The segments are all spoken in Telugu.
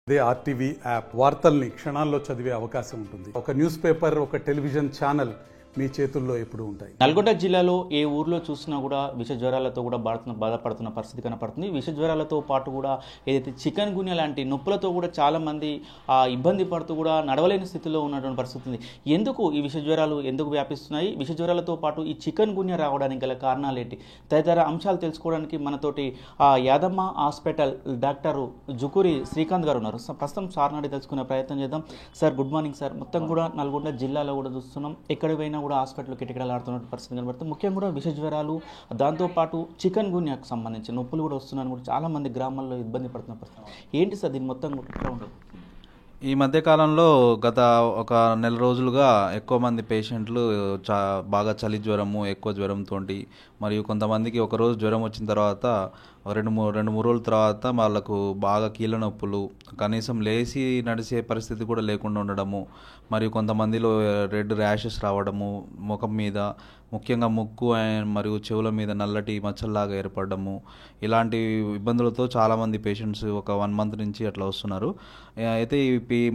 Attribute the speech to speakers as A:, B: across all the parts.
A: అదే ఆర్టీవీ యాప్ వార్తల్ని క్షణాల్లో చదివే అవకాశం ఉంటుంది. ఒక న్యూస్ పేపర్, ఒక టెలివిజన్ ఛానల్ మీ చేతుల్లో ఎప్పుడూ ఉంటాయి.
B: నల్గొండ జిల్లాలో ఏ ఊర్లో చూసినా కూడా విష జ్వరాలతో కూడా బాధపడుతున్న పరిస్థితి కనపడుతుంది. విష జ్వరాలతో పాటు కూడా ఏదైతే చికెన్ గున్యా లాంటి నొప్పులతో కూడా చాలామంది ఇబ్బంది పడుతూ కూడా నడవలేని స్థితిలో ఉన్నటువంటి పరిస్థితి ఉంది. ఎందుకు ఈ విష జ్వరాలు ఎందుకు వ్యాపిస్తున్నాయి, విష జ్వరాలతో పాటు ఈ చికెన్ గున్యా రావడానికి గల కారణాలు ఏంటి తదితర అంశాలు తెలుసుకోవడానికి మనతోటి యాదమ్మ హాస్పిటల్ డాక్టర్ జుకూరి శ్రీకాంత్ గారు ఉన్నారు. ప్రస్తుతం సార్ నాడి తెలుసుకునే ప్రయత్నం చేద్దాం. Sir good morning sir. మొత్తం కూడా నల్గొండ జిల్లాలో కూడా చూస్తున్నాం, ఎక్కడికి పోయినా కూడా హాస్పిటల్ కిటకిటలాడుతున్న పరిస్థితి కనబడుతుంది. ముఖ్యంగా కూడా విష జ్వరాలు, దాంతోపాటు చికెన్ గున్యాకు సంబంధించి నొప్పులు కూడా వస్తున్నాయని కూడా చాలా మంది గ్రామాల్లో ఇబ్బంది పడుతున్న పరిస్థితి ఏంటి సార్? దీని మొత్తం ఎట్లా ఉండదు?
C: ఈ మధ్యకాలంలో గత ఒక నెల రోజులుగా ఎక్కువ మంది పేషెంట్లు బాగా చలి జ్వరము, ఎక్కువ జ్వరంతో, మరియు కొంతమందికి ఒకరోజు జ్వరం వచ్చిన తర్వాత రెండు మూడు రోజుల తర్వాత వాళ్ళకు బాగా కీళ్ళ నొప్పులు, కనీసం లేచి నడిచే పరిస్థితి కూడా లేకుండా ఉండడము, మరియు కొంతమందిలో రెడ్ ర్యాషెస్ రావడము, ముఖం మీద ముఖ్యంగా ముక్కు మరియు చెవుల మీద నల్లటి మచ్చల్లాగా ఏర్పడము, ఇలాంటి ఇబ్బందులతో చాలామంది పేషెంట్స్ ఒక 1 మంత్ నుంచి అట్లా వస్తున్నారు. అయితే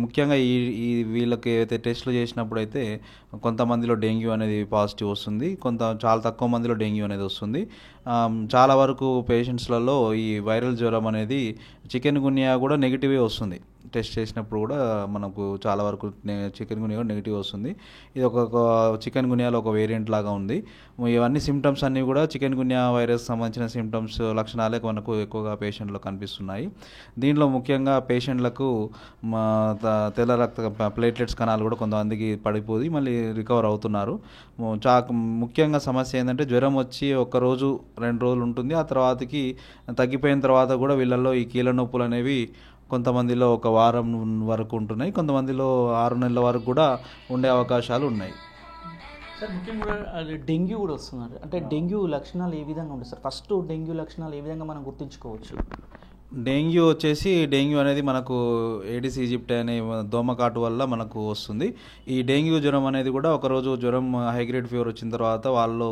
C: ముఖ్యంగా ఈ వీళ్ళకి అయితే టెస్టులు చేసినప్పుడు అయితే కొంతమందిలో డెంగ్యూ అనేది పాజిటివ్ వస్తుంది, చాలా తక్కువ మందిలో డెంగ్యూ అనేది వస్తుంది. చాలా వరకు పేషెంట్స్లలో ఈ వైరల్ జ్వరం అనేది చికెన్ గున్యా కూడా నెగిటివే వస్తుంది. టెస్ట్ చేసినప్పుడు కూడా మనకు చాలా వరకు చికెన్ గున్యా కూడా నెగిటివ్ వస్తుంది. ఇది ఒక చికెన్ గున్యాలో ఒక వేరియంట్ లాగా ఉంది. ఇవన్నీ సిమ్టమ్స్ అన్నీ కూడా చికెన్ గున్యా వైరస్ సంబంధించిన సిమ్టమ్స్, లక్షణాలే మనకు ఎక్కువగా పేషెంట్లో కనిపిస్తున్నాయి. దీనిలో ముఖ్యంగా పేషెంట్లకు తెల్ల రక్త ప్లేట్లెట్స్ కణాలు కూడా కొంతమందికి పడిపోయి మళ్ళీ రికవర్ అవుతున్నారు. ముఖ్యంగా సమస్య ఏంటంటే జ్వరం వచ్చి 1 రోజు 2 రోజులు ఉంటుంది, ఆ తర్వాతకి తగ్గిపోయిన తర్వాత కూడా వీళ్ళల్లో ఈ కీళ్ళ నొప్పులు అనేవి కొంతమందిలో 1 వారం వరకు ఉంటున్నాయి, కొంతమందిలో 6 నెలల వరకు కూడా ఉండే అవకాశాలు ఉన్నాయి.
B: సార్ ముఖ్యంగా డెంగ్యూ కూడా వస్తున్నారు అంటే డెంగ్యూ లక్షణాలు ఏ విధంగా ఉంటాయి సార్? ఫస్ట్ డెంగ్యూ లక్షణాలు ఏ విధంగా మనం గుర్తుంచుకోవచ్చు?
C: డెంగ్యూ అనేది మనకు ఏడిస్ ఈజిప్టి అనే దోమకాటు వల్ల మనకు వస్తుంది. ఈ డెంగ్యూ జ్వరం అనేది కూడా ఒకరోజు జ్వరం హైగ్రేడ్ ఫీవర్ వచ్చిన తర్వాత వాళ్ళు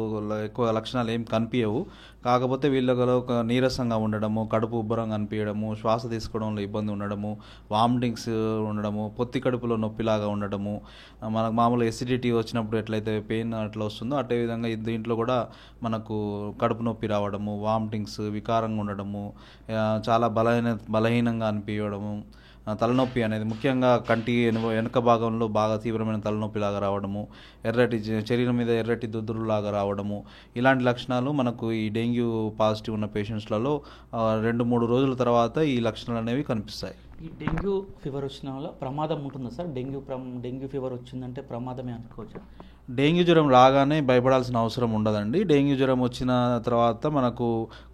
C: ఎక్కువ లక్షణాలు ఏం కనిపించవు, కాకపోతే వీళ్ళలో ఒక నీరసంగా ఉండడము, కడుపు ఉబ్బరంగా అనిపించడము, శ్వాస తీసుకోవడంలో ఇబ్బంది ఉండడము, వామిటింగ్స్ ఉండడము, పొత్తి కడుపులో నొప్పిలాగా ఉండడము, మనకు మామూలు ఎసిడిటీ వచ్చినప్పుడు ఎట్లయితే పెయిన్ అట్లా వస్తుందో అదే విధంగా దీంట్లో కూడా మనకు కడుపు నొప్పి రావడము, వామిటింగ్స్, వికారంగా ఉండడము, చాలా బలహీనంగా అనిపించడము, తలనొప్పి అనేది ముఖ్యంగా కంటి వెనుక భాగంలో బాగా తీవ్రమైన తలనొప్పిలాగా రావడము, శరీరం మీద ఎర్రటి దుద్దురులాగా రావడము, ఇలాంటి లక్షణాలు మనకు ఈ డెంగ్యూ పాజిటివ్ ఉన్న పేషెంట్స్లలో 2-3 రోజుల తర్వాత ఈ లక్షణాలు అనేవి కనిపిస్తాయి.
B: ఈ డెంగ్యూ ఫీవర్ వచ్చిన వల్ల ప్రమాదం ఉంటుందా సార్? డెంగ్యూ ఫీవర్ వచ్చిందంటే ప్రమాదమే అనుకోవచ్చు?
C: డెంగ్యూ జ్వరం రాగానే భయపడాల్సిన అవసరం ఉండదండి. డెంగ్యూ జ్వరం వచ్చిన తర్వాత మనకు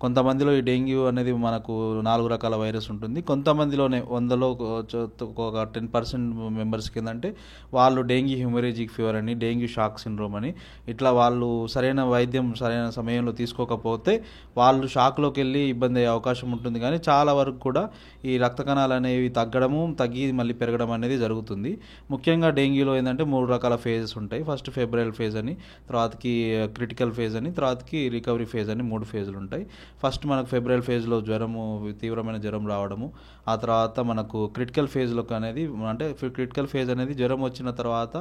C: కొంతమందిలో ఈ డెంగ్యూ అనేది మనకు 4 రకాల వైరస్ ఉంటుంది. కొంతమందిలోనే 100లో ఒక 10% మెంబర్స్ కిందంటే వాళ్ళు డెంగ్యూ హ్యూమరేజిక్ ఫీవర్ అని, డెంగ్యూ షాక్ సిండ్రోమ్ అని, ఇట్లా వాళ్ళు సరైన వైద్యం సరైన సమయంలో తీసుకోకపోతే వాళ్ళు షాక్లోకి వెళ్ళి ఇబ్బంది అయ్యే అవకాశం ఉంటుంది. కానీ చాలా వరకు కూడా ఈ రక్త కణాలు అనేవి తగ్గి మళ్ళీ పెరగడం అనేది జరుగుతుంది. ముఖ్యంగా డెంగ్యూలో ఏంటంటే 3 రకాల ఫేజెస్ ఉంటాయి. ఫస్ట్ ఫెబ్రైల్ ఫేజ్ అని, తర్వాతకి క్రిటికల్ ఫేజ్ అని, తర్వాతకి రికవరీ ఫేజ్ అని 3 ఫేజ్లు ఉంటాయి. ఫస్ట్ మనకు ఫెబ్రైల్ ఫేజ్లో తీవ్రమైన జ్వరం రావడము, ఆ తర్వాత మనకు క్రిటికల్ ఫేజ్లోకి అనేది అంటే క్రిటికల్ ఫేజ్ అనేది జ్వరం వచ్చిన తర్వాత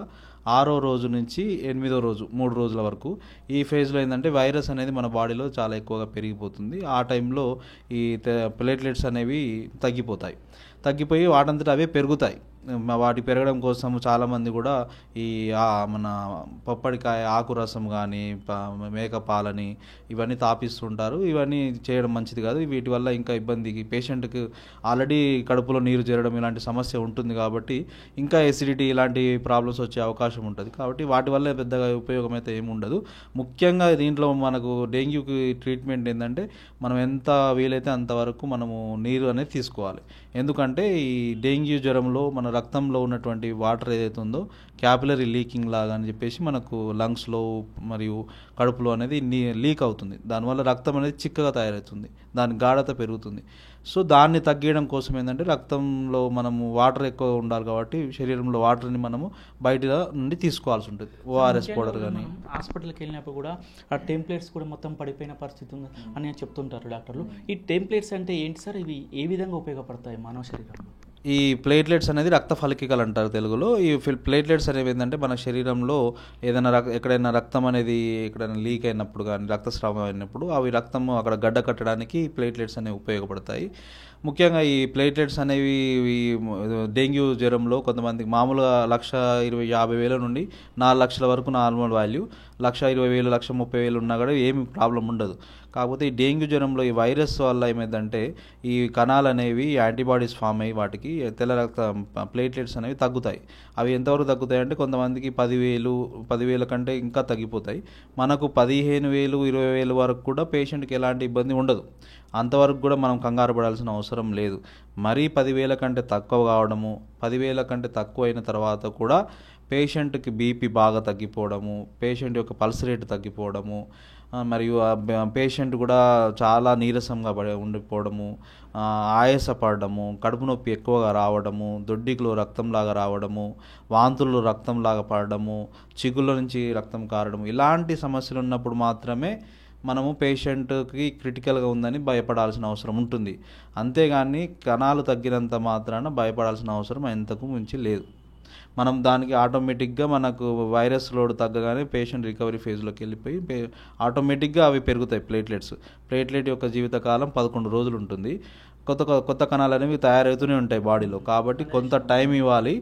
C: 6వ రోజు నుంచి 8వ రోజు 3 రోజుల వరకు ఈ ఫేజ్లో ఏంటంటే వైరస్ అనేది మన బాడీలో చాలా ఎక్కువగా పెరిగిపోతుంది. ఆ టైంలో ఈ ప్లేట్లెట్స్ అనేవి తగ్గిపోయి వాటంతట అవే పెరుగుతాయి. వాటి పెరగడం కోసం చాలామంది కూడా ఈ మన పప్పడికాయ ఆకు రసం కానీ, మేక పాలని ఇవన్నీ తాపిస్తుంటారు. ఇవన్నీ చేయడం మంచిది కాదు. వీటి వల్ల ఇంకా ఇబ్బందికి పేషెంట్కి ఆల్రెడీ కడుపులో నీరు చేరడం ఇలాంటి సమస్య ఉంటుంది కాబట్టి ఇంకా ఎసిడిటీ ఇలాంటి ప్రాబ్లమ్స్ వచ్చే అవకాశం ఉంటుంది. కాబట్టి వాటి వల్ల పెద్దగా ఉపయోగం అయితే ఏమి ఉండదు. ముఖ్యంగా దీంట్లో మనకు డెంగ్యూకి ట్రీట్మెంట్ ఏంటంటే మనం ఎంత వీలైతే అంతవరకు మనము నీరు అనేది తీసుకోవాలి. ఎందుకంటే ఈ డెంగ్యూ జ్వరంలో మన రక్తంలో ఉన్నటువంటి వాటర్ ఏదైతే ఉందో క్యాపిలరీ లీకింగ్ లాగా అని చెప్పేసి మనకు లంగ్స్లో మరియు కడుపులో అనేది లీక్ అవుతుంది. దానివల్ల రక్తం అనేది చిక్కగా తయారవుతుంది, దాని గాఢత పెరుగుతుంది. సో దాన్ని తగ్గించడం కోసం ఏంటంటే రక్తంలో మనము వాటర్ ఎక్కువ ఉండాలి కాబట్టి శరీరంలో వాటర్ని మనము బయట నుండి తీసుకోవాల్సి ఉంటుంది. ఓఆర్ఎస్ పౌడర్ కానీ.
B: హాస్పిటల్కి వెళ్ళినప్పుడు కూడా ఆ టెంప్లెట్స్ కూడా మొత్తం పడిపోయిన పరిస్థితి ఉంది అని చెప్తుంటారు డాక్టర్లు. ఈ టెంప్లెట్స్ అంటే ఏంటి సార్? ఇవి ఏ విధంగా ఉపయోగపడతాయి మానవ శరీరంలో?
C: ఈ ప్లేట్లెట్స్ అనేది రక్త ఫలికికలు అంటారు తెలుగులో. ఈ ప్లేట్లెట్స్ అనేవి ఏంటంటే మన శరీరంలో ఏదైనా ఎక్కడైనా రక్తం అనేది ఎక్కడైనా లీక్ అయినప్పుడు కానీ రక్తస్రావం అయినప్పుడు అవి రక్తం అక్కడ గడ్డ కట్టడానికి ప్లేట్లెట్స్ అనేవి ఉపయోగపడతాయి. ముఖ్యంగా ఈ ప్లేట్లెట్స్ అనేవి ఈ డెంగ్యూ జ్వరంలో కొంతమందికి మామూలుగా 1,20,000-50,000 నుండి 4 లక్షల వరకు నార్మల్ వాల్యూ, 1,20,000 1,30,000 ఉన్నా కూడా ఏమి ప్రాబ్లం ఉండదు. కాకపోతే ఈ డెంగ్యూ జ్వరంలో ఈ వైరస్ వల్ల ఏమైందంటే ఈ కణాలు అనేవి యాంటీబాడీస్ ఫామ్ అయ్యి వాటికి తెల్ల రక్త ప్లేట్లెట్స్ అనేవి తగ్గుతాయి. అవి ఎంతవరకు తగ్గుతాయి అంటే కొంతమందికి 10,000 కంటే ఇంకా తగ్గిపోతాయి. మనకు 15,000 20,000 వరకు కూడా పేషెంట్కి ఎలాంటి ఇబ్బంది ఉండదు. అంతవరకు కూడా మనం కంగారు పడాల్సిన అవసరం లేదు. మరీ 10,000 కంటే తక్కువ కావడము, 10,000 కంటే తక్కువ అయిన తర్వాత కూడా పేషెంట్కి బీపీ బాగా తగ్గిపోవడము, పేషెంట్ యొక్క పల్స్ రేట్ తగ్గిపోవడము, మరియు పేషెంట్ కూడా చాలా నీరసంగా ఉండిపోవడము, ఆయాసపడము, కడుపు నొప్పి ఎక్కువగా రావడము, దొడ్డిలో రక్తంలాగా రావడము, వాంతుల్లో రక్తంలాగా పడడము, చిగుళ్ళ నుంచి రక్తం కారడం, ఇలాంటి సమస్యలు ఉన్నప్పుడు మాత్రమే మనము పేషెంట్కి క్రిటికల్గా ఉందని భయపడాల్సిన అవసరం ఉంటుంది. అంతేగాని కణాలు తగ్గినంత మాత్రాన భయపడాల్సిన అవసరం ఎంతకు మించి లేదు. మనం దానికి ఆటోమేటిక్గా మనకు వైరస్ లోడ్ తగ్గగానే పేషెంట్ రికవరీ ఫేజ్లోకి వెళ్ళిపోయి ఆటోమేటిక్గా అవి పెరుగుతాయి. ప్లేట్లెట్ యొక్క జీవితకాలం 11 రోజులు ఉంటుంది. కొత్త కణాలు అనేవి తయారవుతూనే ఉంటాయి బాడీలో. కాబట్టి కొంత టైం ఇవ్వాలి.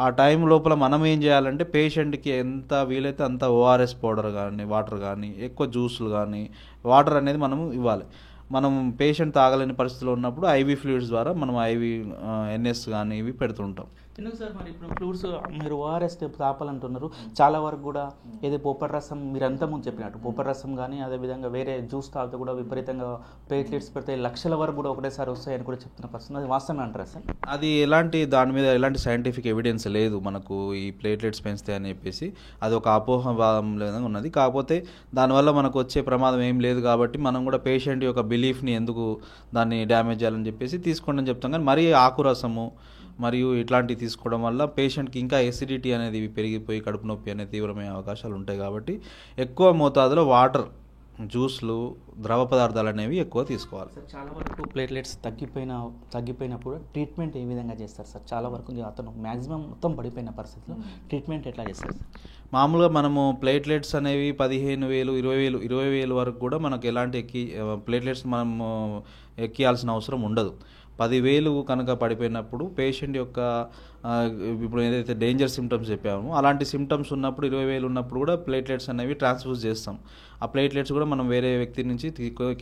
C: ఆ టైం లోపల మనం ఏం చేయాలంటే పేషెంట్కి ఎంత వీలైతే అంత ఓఆర్ఎస్ పౌడర్ కానీ, వాటర్ కానీ, ఎక్కువ జ్యూసులు కానీ, వాటర్ అనేది మనం ఇవ్వాలి. మనం పేషెంట్ తాగలేని పరిస్థితిలో ఉన్నప్పుడు ఐవీ ఫ్లూయిడ్స్ ద్వారా మనం ఐవీ ఎన్ఎస్ కానీ ఇవి పెడుతుంటాం.
B: ఎందుకు సార్ మరి ఇప్పుడు ఫ్లూయిడ్స్ మీరు ఓఆర్ఎస్ తాపాలంటున్నారు, చాలా వరకు కూడా ఏదో పోపర్ రసం మీరు అంతా ముందు చెప్పినట్టు పోపర్ రసం కానీ అదేవిధంగా వేరే జ్యూస్ తాగితే కూడా విపరీతంగా ప్లేట్లెట్స్ పెడితే లక్షల వరకు కూడా ఒకటేసారి వస్తాయని కూడా చెప్తున్న పరిస్థితి, అది వాస్తవమే అంటారా సార్?
C: అది దాని మీద ఎలాంటి సైంటిఫిక్ ఎవిడెన్స్ లేదు మనకు ఈ ప్లేట్లెట్స్ పెంచితే అని చెప్పేసి. అది ఒక అపోహభావం విధంగా ఉన్నది. కాకపోతే దానివల్ల మనకు వచ్చే ప్రమాదం ఏం లేదు కాబట్టి మనం కూడా పేషెంట్ యొక్క బిలీఫ్ని ఎందుకు దాన్ని డ్యామేజ్ చేయాలని చెప్పేసి తీసుకోండి అని చెప్తాం. కానీ మరీ ఆకురసము మరియు ఇట్లాంటివి తీసుకోవడం వల్ల పేషెంట్కి ఇంకా ఎసిడిటీ అనేది పెరిగిపోయి కడుపు నొప్పి అనేది తీవ్రమయ్యే అవకాశాలు ఉంటాయి. కాబట్టి ఎక్కువ మోతాదులో వాటర్, జ్యూస్లు, ద్రవ పదార్థాలు అనేవి ఎక్కువ తీసుకోవాలి.
B: సార్ చాలా వరకు ప్లేట్లెట్స్ తగ్గిపోయినప్పుడు ట్రీట్మెంట్ ఏ విధంగా చేస్తారు సార్? చాలా వరకు అతను మ్యాక్సిమం మొత్తం పడిపోయిన పరిస్థితిలో ట్రీట్మెంట్ ఎట్లా చేస్తారు సార్?
C: మామూలుగా మనము ప్లేట్లెట్స్ అనేవి 15,000 20,000 వరకు కూడా మనకు ఎలాంటి ప్లేట్లెట్స్ మనము ఎక్కియాల్సిన అవసరం ఉండదు. 10,000 కనుక పడిపోయినప్పుడు పేషెంట్ యొక్క ఇప్పుడు ఏదైతే డేంజర్ సిమ్టమ్స్ చెప్పామో అలాంటి సిమ్టమ్స్ ఉన్నప్పుడు 20,000 ఉన్నప్పుడు కూడా ప్లేట్లెట్స్ అనేవి ట్రాన్స్ఫ్యూజ్ చేస్తాం. ఆ ప్లేట్లెట్స్ కూడా మనం వేరే వ్యక్తి నుంచి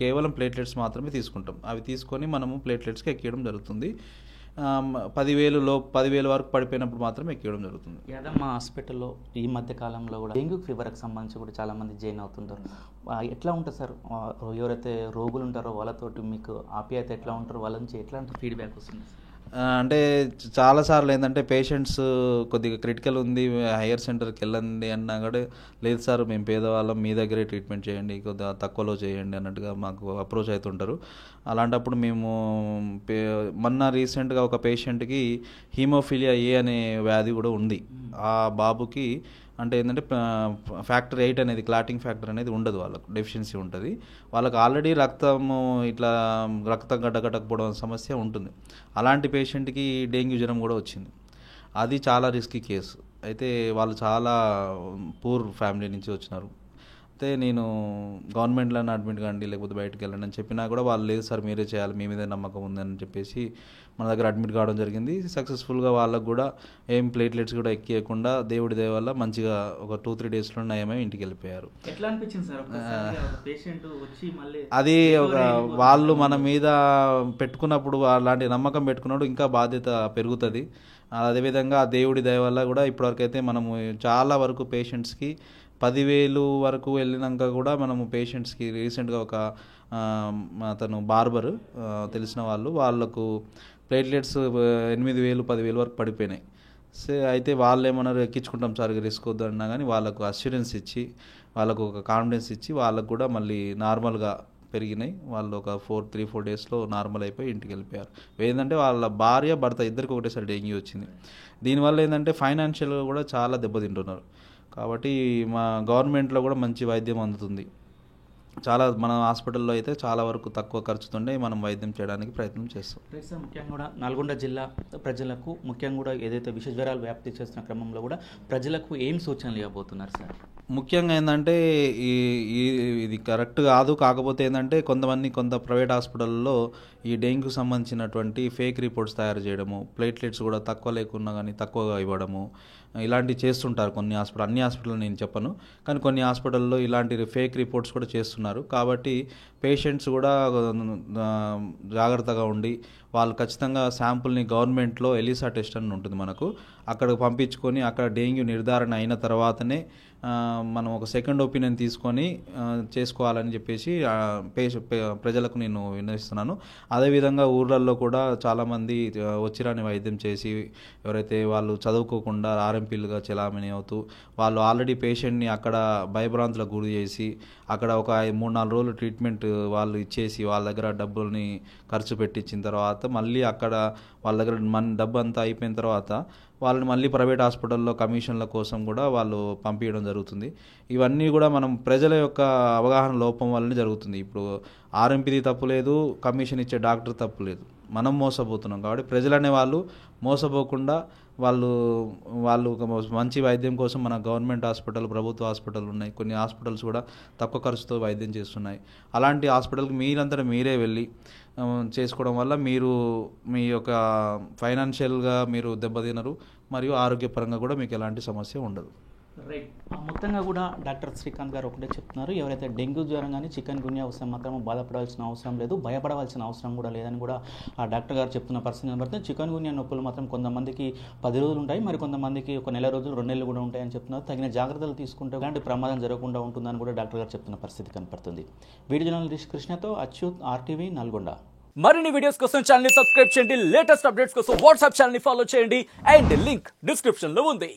C: కేవలం ప్లేట్లెట్స్ మాత్రమే తీసుకుంటాం. అవి తీసుకొని మనము ప్లేట్లెట్స్కి ఎక్కియడం జరుగుతుంది. 10,000 వరకు పడిపోయినప్పుడు మాత్రమే ఎక్కియడం జరుగుతుంది.
B: యాదమ్మ హాస్పిటల్లో ఈ మధ్య కాలంలో కూడా డెంగ్యూ ఫీవర్కి సంబంధించి కూడా చాలామంది జాయిన్ అవుతుంటారు. ఎట్లా ఉంటుంది సార్? ఎవరైతే రోగులు ఉంటారో వాళ్ళతోటి మీకు ఆప్యాయత ఎట్లా ఉంటారో, వాళ్ళ నుంచి ఎట్లాంటి ఫీడ్బ్యాక్ వస్తుంది?
C: అంటే చాలాసార్లు ఏంటంటే పేషెంట్స్ కొద్దిగా క్రిటికల్ ఉంది, హైయర్ సెంటర్కి వెళ్ళండి అన్నా కూడా లేదు సార్ మేము పేదవాళ్ళం, మీ దగ్గరే ట్రీట్మెంట్ చేయండి, కొద్దిగా తక్కువలో చేయండి అన్నట్టుగా మాకు అప్రోచ్ అవుతుంటారు. అలాంటప్పుడు మేము మొన్న రీసెంట్గా ఒక పేషెంట్కి హీమోఫిలియా ఏ అనే వ్యాధి కూడా ఉంది. ఆ బాబుకి అంటే ఏంటంటే ఫ్యాక్టర్ 8 అనేది క్లాటింగ్ ఫ్యాక్టర్ అనేది ఉండదు, వాళ్ళకు డెఫిషియన్సీ ఉంటుంది. వాళ్ళకి ఆల్రెడీ రక్తం గడ్డకట్టకపోవడం సమస్య ఉంటుంది. అలాంటి పేషెంట్కి డెంగ్యూ జ్వరం కూడా వచ్చింది. అది చాలా రిస్కీ కేసు. అయితే వాళ్ళు చాలా పూర్ ఫ్యామిలీ నుంచి వచ్చినారు. అయితే నేను గవర్నమెంట్లో అడ్మిట్ కాండి లేకపోతే బయటకు వెళ్ళండి అని చెప్పినా కూడా వాళ్ళు లేదు సార్ మీరే చేయాలి, మీ మీదే నమ్మకం ఉందని చెప్పేసి మన దగ్గర అడ్మిట్ కావడం జరిగింది. సక్సెస్ఫుల్గా వాళ్ళకు కూడా ఏం ప్లేట్లెట్స్ కూడా ఎక్కియకుండా దేవుడి దయ వల్ల మంచిగా ఒక 2-3 డేస్లో నయమై ఇంటికి వెళ్ళిపోయారు.
B: ఎట్లా అనిపించింది సార్ పేషెంట్ వచ్చి మళ్ళీ?
C: అది వాళ్ళు మన మీద పెట్టుకున్నప్పుడు అలాంటి నమ్మకం పెట్టుకున్నప్పుడు ఇంకా బాధ్యత పెరుగుతుంది. అదేవిధంగా దేవుడి దయ వల్ల కూడా ఇప్పటివరకు అయితే మనము చాలా వరకు పేషెంట్స్కి 10,000 వరకు వెళ్ళినాక కూడా మనము పేషెంట్స్కి రీసెంట్గా ఒక అతను బార్బర్ తెలిసిన వాళ్ళకు ప్లేట్లెట్స్ 8,000 10,000 వరకు పడిపోయినాయి. అయితే వాళ్ళు ఏమన్నారు ఎక్కించుకుంటాం సార్ రిస్క్ వద్దు అన్నా కానీ వాళ్ళకు అష్యూరెన్స్ ఇచ్చి వాళ్ళకు ఒక కాన్ఫిడెన్స్ ఇచ్చి వాళ్ళకు కూడా మళ్ళీ నార్మల్గా పెరిగినాయి. వాళ్ళు ఒక 3-4 డేస్లో నార్మల్ అయిపోయి ఇంటికి వెళ్ళిపోయారు. ఏంటంటే వాళ్ళ భార్య భర్త ఇద్దరికి ఒకటేసారి డెంగ్యూ వచ్చింది. దీనివల్ల ఏంటంటే ఫైనాన్షియల్గా కూడా చాలా దెబ్బతింటున్నారు. కాబట్టి మా గవర్నమెంట్లో కూడా మంచి వైద్యం అందుతుంది. చాలా మన హాస్పిటల్లో అయితే చాలా వరకు తక్కువ ఖర్చుతుండే మనం వైద్యం చేయడానికి ప్రయత్నం చేస్తాం.
B: సార్ ముఖ్యంగా కూడా నల్గొండ జిల్లా ప్రజలకు ముఖ్యంగా కూడా ఏదైతే విష జ్వరాలు వ్యాప్తి చేస్తున్న క్రమంలో కూడా ప్రజలకు ఏం సూచనలు ఇవ్వబోతున్నారు సార్?
C: ముఖ్యంగా ఏంటంటే ఇది కరెక్ట్ కాదు. కాకపోతే ఏంటంటే కొంత ప్రైవేట్ హాస్పిటల్లో ఈ డెంగ్యూకి సంబంధించినటువంటి ఫేక్ రిపోర్ట్స్ తయారు చేయడము, ప్లేట్లెట్స్ కూడా తక్కువ లేకున్నా కానీ తక్కువగా ఇవ్వడము, ఇలాంటివి చేస్తుంటారు కొన్ని హాస్పిటల్. అన్ని హాస్పిటల్ నేను చెప్పను, కానీ కొన్ని హాస్పిటల్లో ఇలాంటి ఫేక్ రిపోర్ట్స్ కూడా చేస్తున్నారు. కాబట్టి పేషెంట్స్ కూడా జాగ్రత్తగా ఉండి వాళ్ళు ఖచ్చితంగా శాంపుల్ని గవర్నమెంట్లో ఎలిసా టెస్ట్ అని ఉంటుంది మనకు, అక్కడికి పంపించుకొని అక్కడ డెంగ్యూ నిర్ధారణ అయిన తర్వాతనే మనం ఒక సెకండ్ ఒపీనియన్ తీసుకొని చేసుకోవాలని చెప్పేసి ప్రజలకు నేను విన్నవిస్తున్నాను. అదేవిధంగా ఊర్లలో కూడా చాలామంది వచ్చిరాని వైద్యం చేసి ఎవరైతే వాళ్ళు చదువుకోకుండా ఆర్ఎంపీలుగా చెలామణి అవుతూ వాళ్ళు ఆల్రెడీ పేషెంట్ని అక్కడ భయభ్రాంతులకు గురి చేసి అక్కడ ఒక 3-4 రోజులు ట్రీట్మెంట్ వాళ్ళు ఇచ్చేసి వాళ్ళ దగ్గర డబ్బుల్ని ఖర్చు పెట్టించిన తర్వాత మళ్ళీ అక్కడ వాళ్ళ దగ్గర డబ్బు అంతా అయిపోయిన తర్వాత వాళ్ళని మళ్ళీ ప్రైవేట్ హాస్పిటల్లో కమిషన్ల కోసం కూడా వాళ్ళు పంపించడం జరుగుతుంది. ఇవన్నీ కూడా మనం ప్రజల యొక్క అవగాహన లోపం వల్లనే జరుగుతుంది. ఇప్పుడు ఆర్ఎంపీది తప్పు లేదు, కమిషన్ ఇచ్చే డాక్టర్ తప్పు లేదు, మనం మోసపోతున్నాం. కాబట్టి ప్రజలనే వాళ్ళు మోసపోకుండా వాళ్ళు మంచి వైద్యం కోసం మన గవర్నమెంట్ హాస్పిటల్, ప్రభుత్వ హాస్పిటల్ ఉన్నాయి. కొన్ని హాస్పిటల్స్ కూడా తక్కువ ఖర్చుతో వైద్యం చేస్తున్నాయి. అలాంటి హాస్పిటల్కి మీరంతా మీరే వెళ్ళి చేసుకోవడం వల్ల మీరు మీ యొక్క ఫైనాన్షియల్గా మీరు దెబ్బతినరు, మరియు ఆరోగ్యపరంగా కూడా మీకు ఎలాంటి సమస్య ఉండదు.
B: రైట్. మొత్తంగా కూడా డాక్టర్ శ్రీకాంత్ గారు ఒకటే చెప్తున్నారు, ఎవరైతే డెంగ్యూ జ్వరం కానీ చికెన్ గున్యా అవసరం మాత్రం బాధపడాల్సిన అవసరం లేదు, భయపడవలసిన అవసరం కూడా లేదని కూడా ఆ డాక్టర్ గారు చెప్తున్న పరిస్థితి కనబడుతుంది. చికెన్ గున్యా నొప్పులు మాత్రం కొంతమందికి 10 రోజులు ఉంటాయి, మరి కొంతమందికి ఒక నెల రోజులు 2 నెలలు కూడా ఉంటాయని చెప్తున్నారు. తగిన జాగ్రత్తలు తీసుకుంటే ఇలాంటి ప్రమాదం జరగకుండా ఉంటుందని కూడా డాక్టర్ గారు చెప్తున్న పరిస్థితి కనపడుతుంది. వీడియో జర్నలిస్ట్ కృష్ణతో అచ్యుత్, RTV నల్గొండ.
D: మరిన్ని వీడియోస్ కోసం ఛానల్ ని సబ్స్క్రైబ్ చేయండి, లేటెస్ట్ అప్డేట్స్ కోసం వాట్సాప్ ఛానల్ ని ఫాలో చేయండి, అండ్ లింక్ డిస్క్రిప్షన్ లో ఉంది.